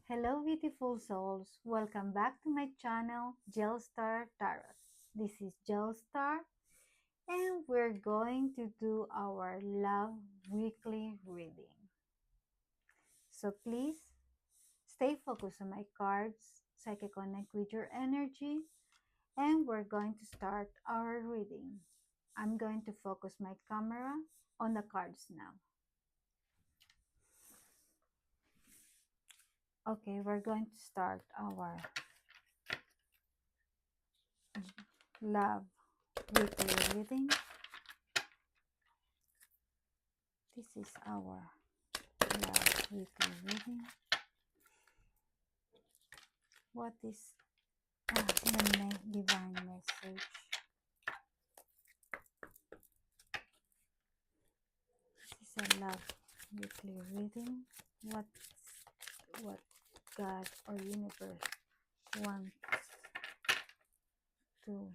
Hello, beautiful souls. Welcome back to my channel, Gelstar Tarot. This is Gelstar, and we're going to do our love weekly reading. So please stay focused on my cards so I can connect with your energy, and we're going to start our reading. I'm going to focus my camera on the cards now. Okay, we're going to start our love weekly reading. This is our love weekly reading. What is the divine message? This is a love weekly reading. What God or universe wants to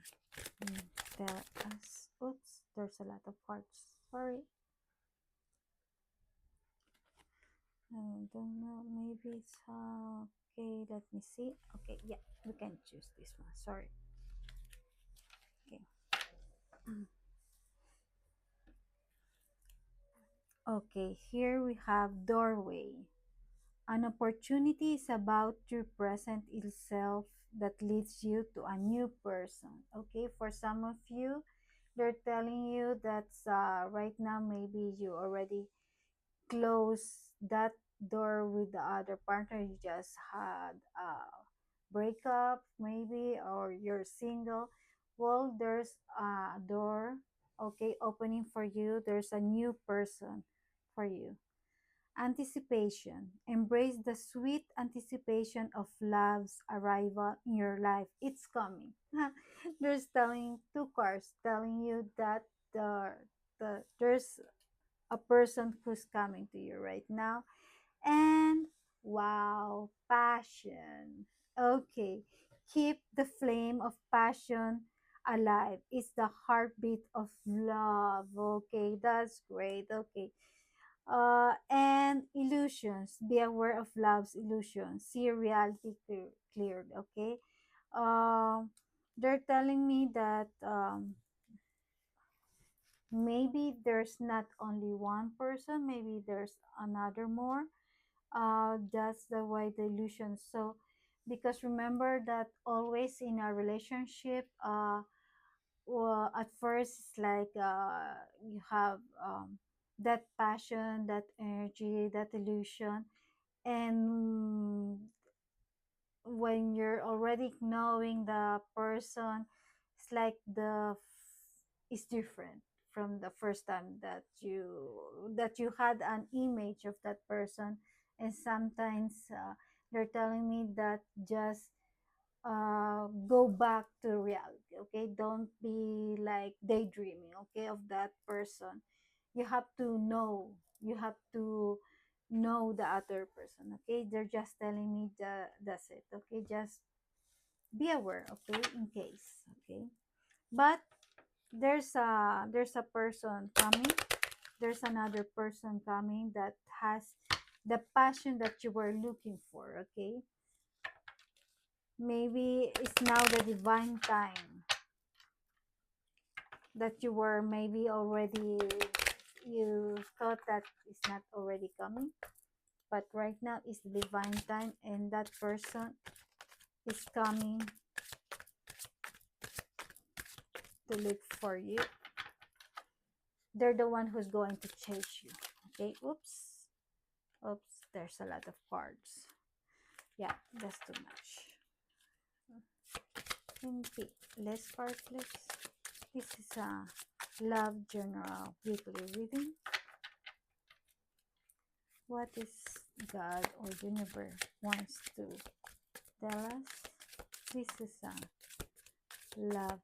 tell us? Oops, there's a lot of parts. Sorry. I don't know. Maybe it's okay. Let me see. Okay, yeah, we can choose this one. Sorry. Okay. Okay, here we have doorway. An opportunity is about to present itself that leads you to a new person. Okay, for some of you, they're telling you that right now maybe you already close that door with the other partner. You just had a breakup, maybe, or you're single. Well, there's a door, okay, opening for you. There's a new person for you. Anticipation. Embrace the sweet anticipation of love's arrival in your life. It's coming. There's telling two cards telling you that there's a person who's coming to you right now. And wow, passion. Okay. Keep the flame of passion alive. It's the heartbeat of love. Okay, that's great. Okay, and illusions. Be aware of love's illusions. See reality cleared. Okay. Um, they're telling me that maybe there's not only one person. Maybe there's another more. That's the way the illusion. So, because remember that always in a relationship, well, at first it's like you have that passion, that energy, that illusion, and when you're already knowing the person, it's like it's different from the first time that you had an image of that person. And sometimes they're telling me that just go back to reality. Okay, don't be like daydreaming, okay, of that person. You have to know, you have to know the other person. Okay, they're just telling me that's it. Okay, just be aware, okay, in case. Okay, but there's a person coming. There's another person coming that has the passion that you were looking for. Okay, maybe it's now the divine time that you were maybe already, you thought that it's not already coming, but right now is the divine time, and that person is coming to look for you. They're the one who's going to chase you. Okay, oops, there's a lot of cards. Yeah, that's too much. Can pick less cards, please. This is a love general weekly reading. What is God or universe wants to tell us? This is a love.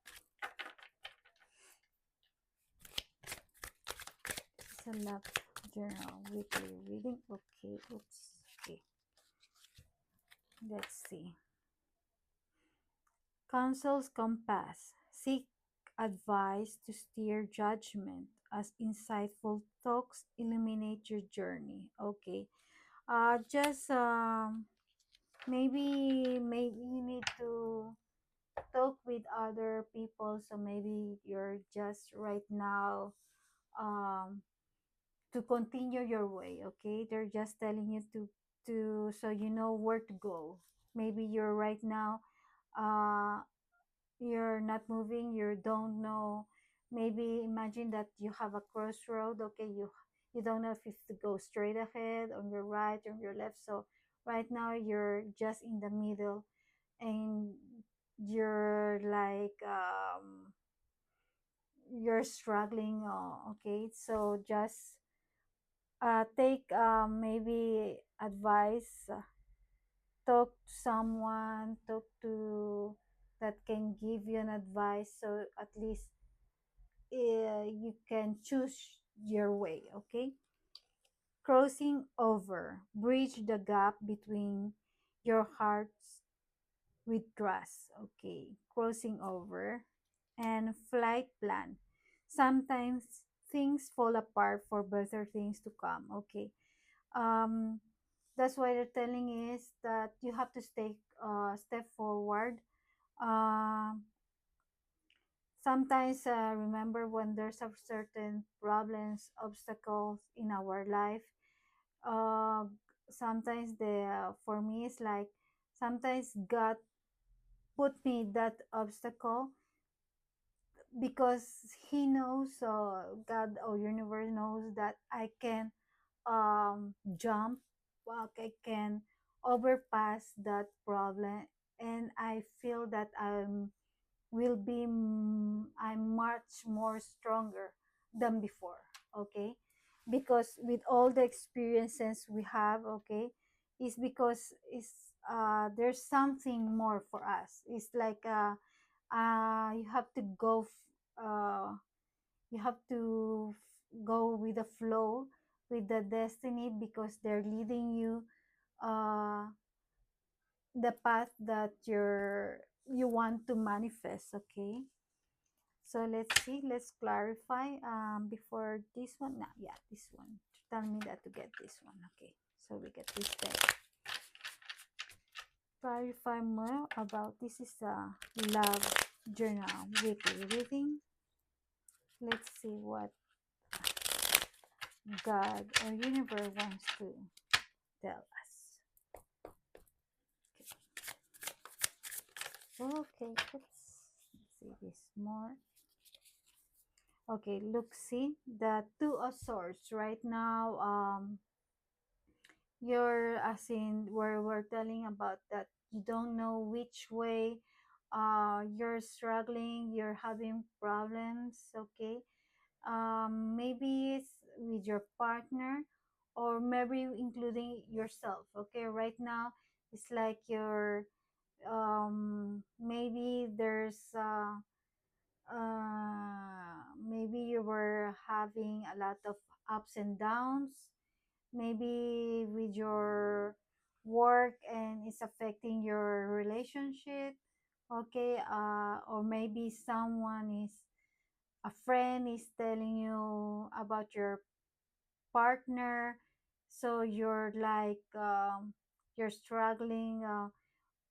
It's a love journal weekly reading. Okay, oops. Okay, let's see. Counsel's compass. Seek advice to steer judgment as insightful talks illuminate your journey. Okay. Just Maybe you need to talk with other people, so maybe you're just right now um to continue your way. Okay, they're just telling you to so you know where to go. Maybe you're right now uh you're not moving, you don't know. Maybe imagine that you have a crossroad. Okay, you don't know if it's to go straight ahead, on your right, on your left. So right now you're just in the middle, and you're like you're struggling. Okay, so just take maybe advice, talk to someone, talk to that can give you an advice, so at least you can choose your way. Okay, crossing over, bridge the gap between your hearts with trust. Okay, crossing over. And flight plan, sometimes things fall apart for better things to come. Okay, um that's why they're telling is that you have to stay step forward. um Sometimes remember when there's a certain problems, obstacles in our life. uh Sometimes the for me it's like sometimes God put me that obstacle because he knows, God or universe knows that I can jump, I can overpass that problem. And I feel that I'm much more stronger than before. Okay, because with all the experiences we have, okay, is because there's something more for us. It's like you have to you have to go with the flow, with the destiny, because they're leading you uh the path that you want to manifest. Okay, so let's see, let's clarify before this one. Nah, yeah, this one, tell me that to get this one. Okay, so we get this deck. Clarify more about this is a love journal weekly reading. Let's see what God or universe wants to tell us. Okay, let's see this more. Okay, look, see the two of swords right now. You're as in where we're telling about that you don't know which way. You're struggling. You're having problems. Okay, maybe it's with your partner, or maybe including yourself. Okay, right now it's like you're maybe there's maybe you were having a lot of ups and downs, maybe with your work, and it's affecting your relationship. Okay, or maybe someone is a friend is telling you about your partner, so you're like you're struggling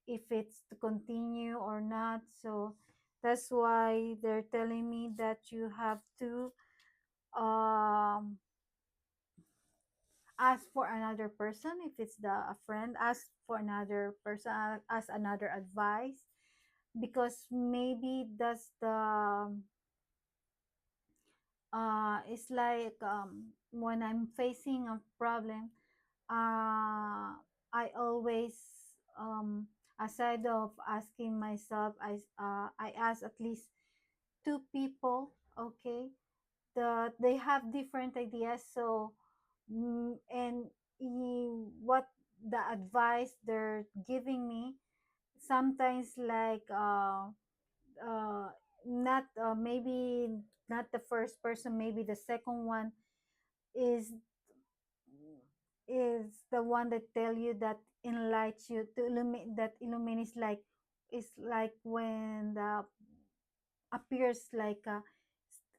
if it's to continue or not. So that's why they're telling me that you have to um, ask for another person. If it's a friend, ask for another person, ask another advice, because maybe that's the it's like when I'm facing a problem, I always aside of asking myself, I ask at least two people. Okay, they have different ideas. So and what the advice they're giving me sometimes like uh not maybe not the first person, maybe the second one is the one that tell you, that enlightens you, to illuminate, that illuminates, like it's like when the appears like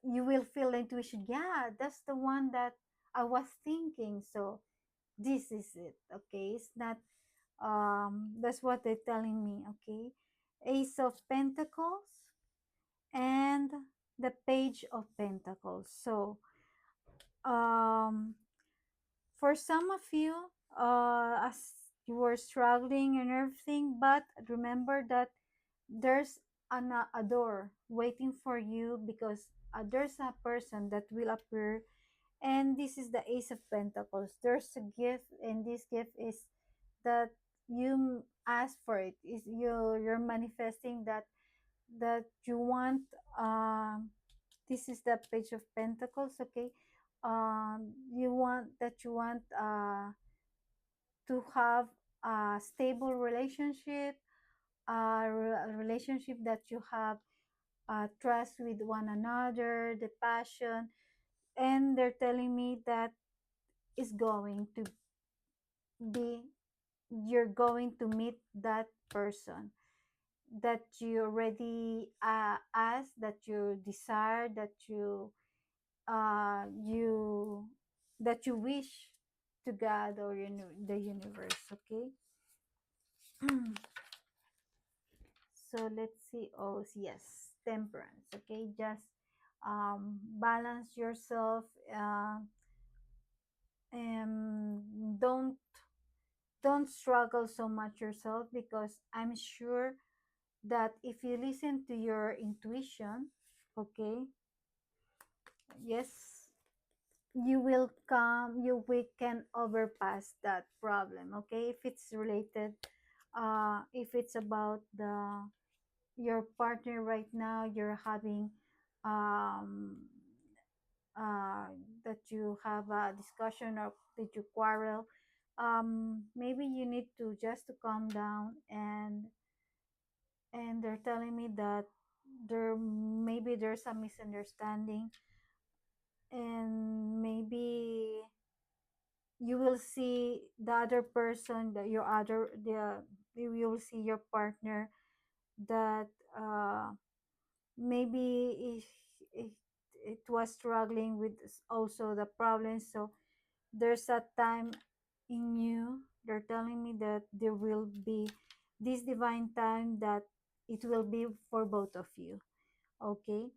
you will feel the intuition, yeah, that's the one that I was thinking. So this is it. Okay, it's not That's what they're telling me. Okay, Ace of Pentacles and the Page of Pentacles. So um for some of you, as you were struggling and everything, but remember that there's a door waiting for you, because there's a person that will appear. And this is the Ace of Pentacles. There's a gift, and this gift is that you ask for it. Is you're manifesting that you want. This is the Page of Pentacles. Okay, you want to have a stable relationship, a relationship that you have trust with one another, the passion. And they're telling me that is going to be, you're going to meet that person that you already asked, that you desire, you that you wish to God or the universe. Okay. So let's see. Oh yes, Temperance. Okay, just balance yourself, and don't struggle so much yourself, because I'm sure that if you listen to your intuition, okay, yes, we can overpass that problem. Okay, if it's related, if it's about the your partner right now, you're having um that you have a discussion, or that you quarrel, maybe you need to just to calm down. And they're telling me that there's a misunderstanding, and maybe you will see the other person, that your other the you will see your partner that maybe it, it was struggling with also the problems. So there's a time in you, they're telling me that there will be this divine time that it will be for both of you. Okay,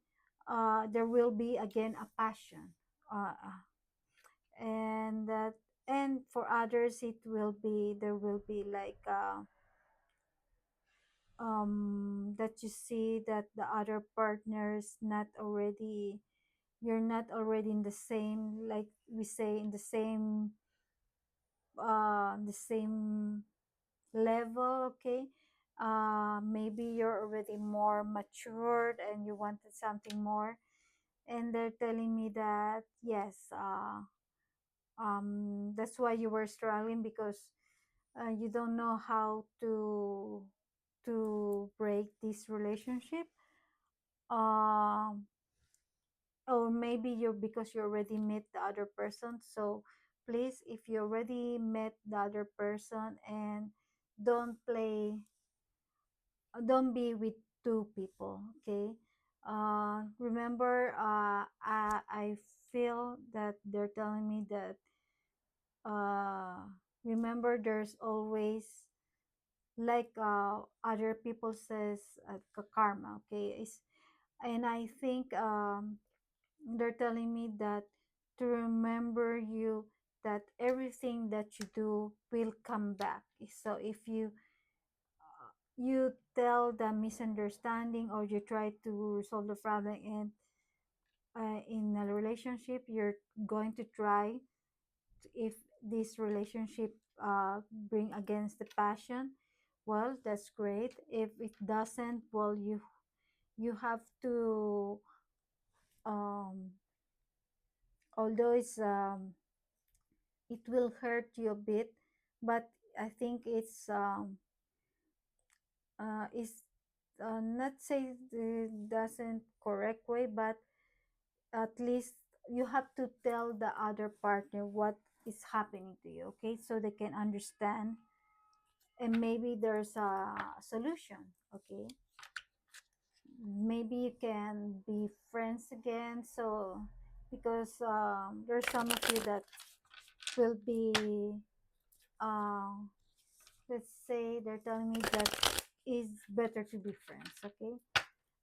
there will be again a passion, and that, and for others it will be, there will be like that you see that the other partners not already, you're not already in the same, like we say, in the same level. Okay, maybe you're already more matured and you wanted something more. And they're telling me that yes, that's why you were struggling, because you don't know how to break this relationship. um or maybe you're, because you already met the other person. So please, if you already met the other person, and don't play, don't be with two people. Okay, remember, I feel that they're telling me that uh remember, there's always like other people says, karma. Okay, and I think they're telling me that to remember you, that everything that you do will come back. So if you tell the misunderstanding, or you try to resolve the problem in a relationship, you're going to try if this relationship bring against the passion, well, that's great. If it doesn't, well, you have to, um although it will hurt you a bit, but I think it's not say it doesn't correct way, but at least you have to tell the other partner what is happening to you. Okay, so they can understand, and maybe there's a solution. Okay, maybe you can be friends again. So because there's some of you that will be uh, let's say they're telling me that it's better to be friends, okay?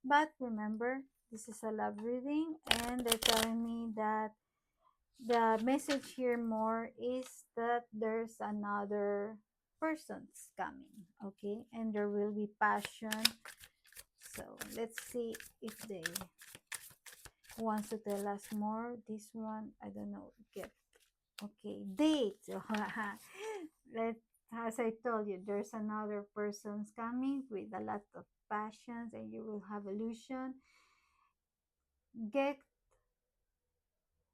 But remember, this is a love reading, and they're telling me that the message here more is that there's another person's coming, okay? And there will be passion. So let's see if they wants to tell us more. This one, I don't know. Get okay, date. Let as I told you, there's another person's coming with a lot of passions, and you will have illusion. Get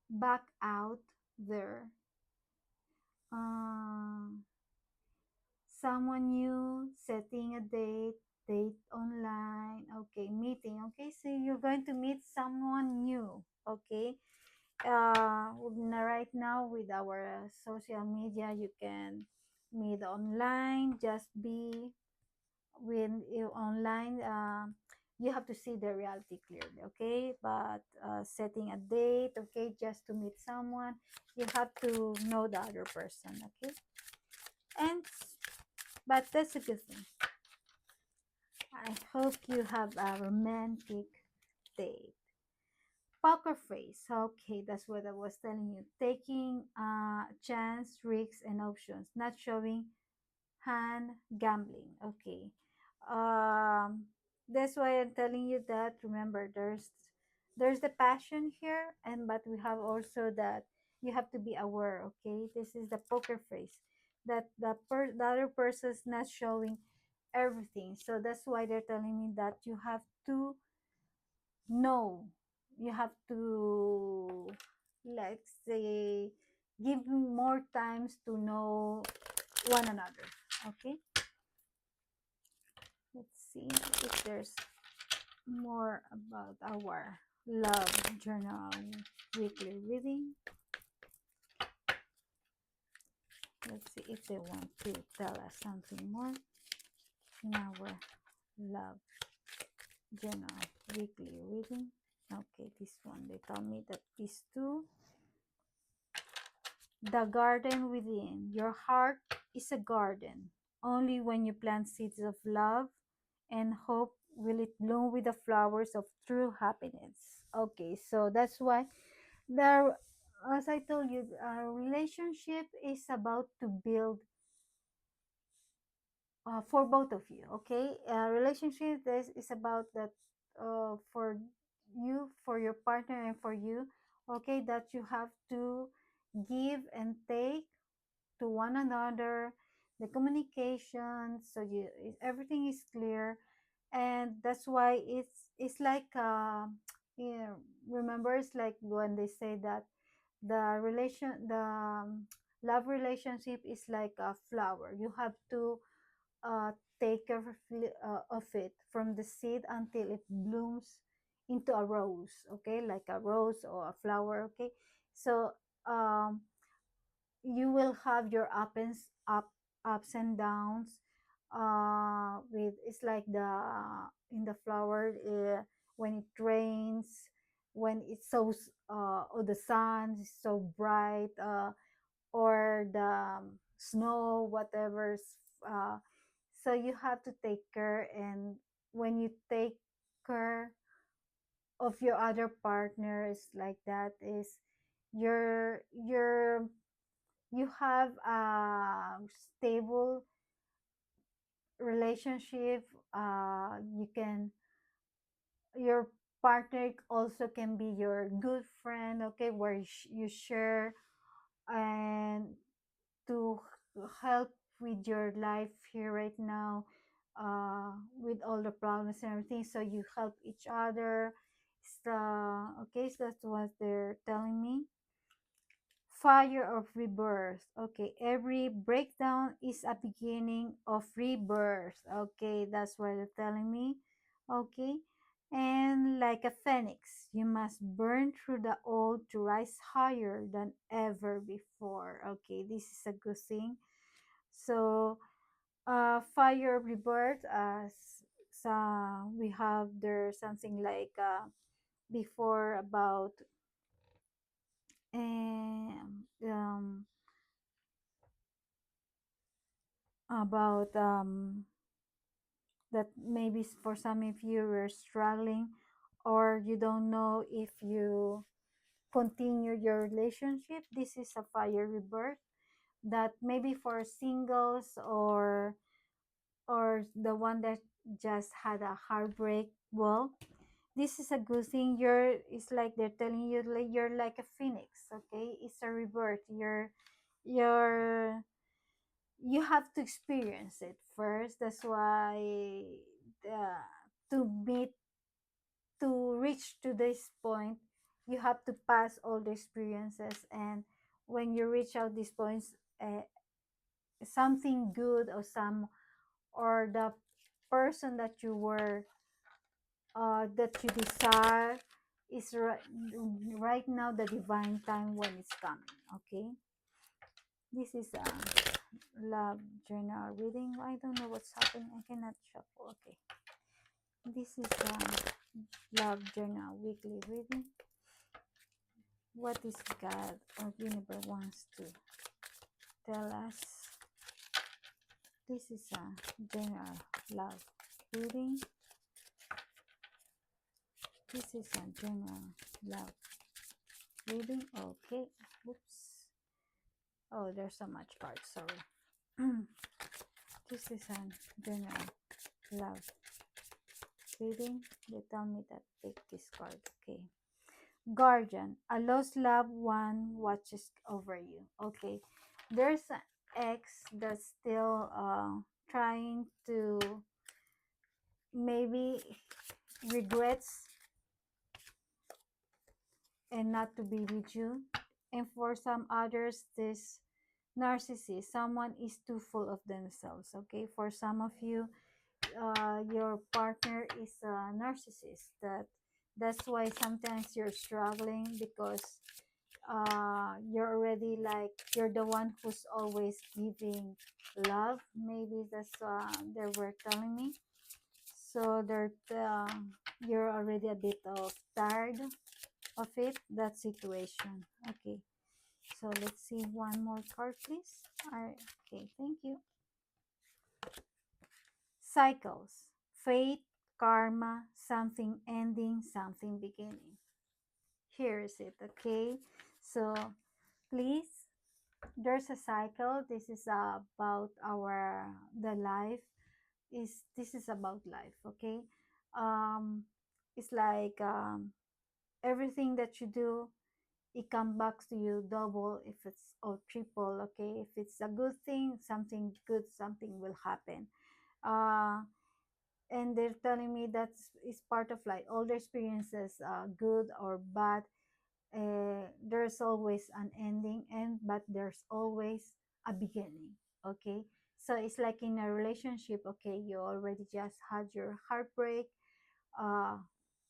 back out there. Um, Someone new, setting a date online. Okay, meeting. Okay, so you're going to meet someone new. Okay, right now with our social media you can meet online, just be when you online, you have to see the reality clearly, okay? But setting a date, okay, just to meet someone, you have to know the other person, okay? And but that's a good thing. I hope you have a romantic date. Poker face. Okay, that's what I was telling you. Taking chance, risks, and options. Not showing hand gambling. Okay. Um, that's why I'm telling you that. Remember, there's the passion here, and but we have also that you have to be aware. Okay, this is the poker face that the other person's not showing everything. So that's why they're telling me that you have to know, you have to, let's say, give more times to know one another, okay? Let's see if there's more about our love journal weekly reading. Let's see if they want to tell us something more in our love journal weekly reading. Okay, this one, they tell me that these two. The garden within. Your heart is a garden. Only when you plant seeds of love and hope will it bloom with the flowers of true happiness. Okay, so that's why there, as I told you, a relationship is about to build for both of you. Okay, a relationship is about that for you, for your partner, and for you. Okay, that you have to give and take to one another, the communication, so everything is clear, and that's why it's like yeah, remember, it's like when they say that the love relationship is like a flower. You have to uh, take care of it from the seed until it blooms into a rose, okay, like a rose or a flower, okay. So um you will have your ups and downs with it's like the in the flower, when it rains, when it's so or the sun is so bright, or the snow, whatever's uh, so you have to take care. And when you take care of your other partners like that, is your you have a stable relationship. You can, your partner also can be your good friend, okay, where you share and to help with your life here right now, with all the problems and everything, so you help each other. So okay, so that's what they're telling me. Fire of rebirth. Okay, every breakdown is a beginning of rebirth. Okay, that's what they're telling me. Okay, and like a phoenix, you must burn through the old to rise higher than ever before. Okay, this is a good thing. So, fire of rebirth, as we have there something like before about um, um about that maybe for some of you are struggling, or you don't know if you continue your relationship. This is a fire rebirth, that maybe for singles, or the one that just had a heartbreak. Well, this is a good thing. It's like they're telling you, like, you're like a phoenix. Okay, it's a rebirth. You're you have to experience it first. That's why the, to meet to reach to this point, you have to pass all the experiences. And when you reach out these points, something good, or the person that you were that you desire is right now the divine time when it's coming. Okay, this is a love journal reading. I don't know what's happening, I cannot shuffle. Okay, this is a love journal weekly reading. What is God or universe wants to tell us? This is a general love reading. This is a general love reading. Okay. Oops. Oh, there's so much cards. Sorry. This is a general love reading. They tell me that take this card. Okay. Guardian, a lost loved one watches over you. Okay. There's an ex that's still trying to, maybe regrets and not to be with you. And for some others, this narcissist, someone is too full of themselves. Okay, for some of you, your partner is a narcissist. That's why sometimes you're struggling, because you're already like, you're the one who's always giving love. Maybe that's they were telling me. So you're already a bit of tired of it, that situation. Okay, so let's see one more card, please. All right. Okay, thank you. Cycles, fate, karma, something ending, something beginning. Here is it. Okay, so please, there's a cycle. This is about our the life. Is This is about life. Okay, um it's like, everything that you do, it comes back to you double, if it's, or triple. Okay, if it's a good thing, something good, something will happen. uh and they're telling me that is part of like all the experiences, good or bad. There's always an ending, but there's always a beginning. Okay, so it's like in a relationship. Okay, you already just had your heartbreak. uh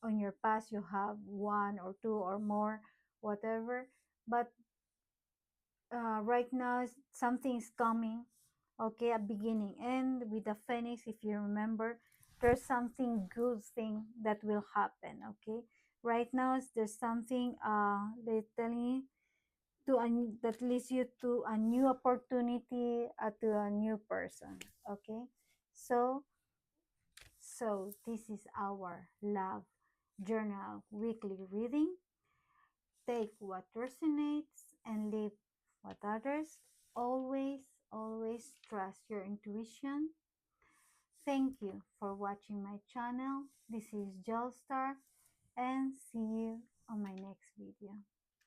on your past, you have one or two or more, whatever. But right now, something is coming. Okay, a beginning. And with the phoenix, if you remember, there's something good thing that will happen. Okay, right now there's something they're telling you that leads you to a new opportunity, to a new person. Okay, so this is our love journal weekly reading. Take what resonates and leave what others. Always, always trust your intuition. Thank you for watching my channel. This is Jelstar, and see you on my next video.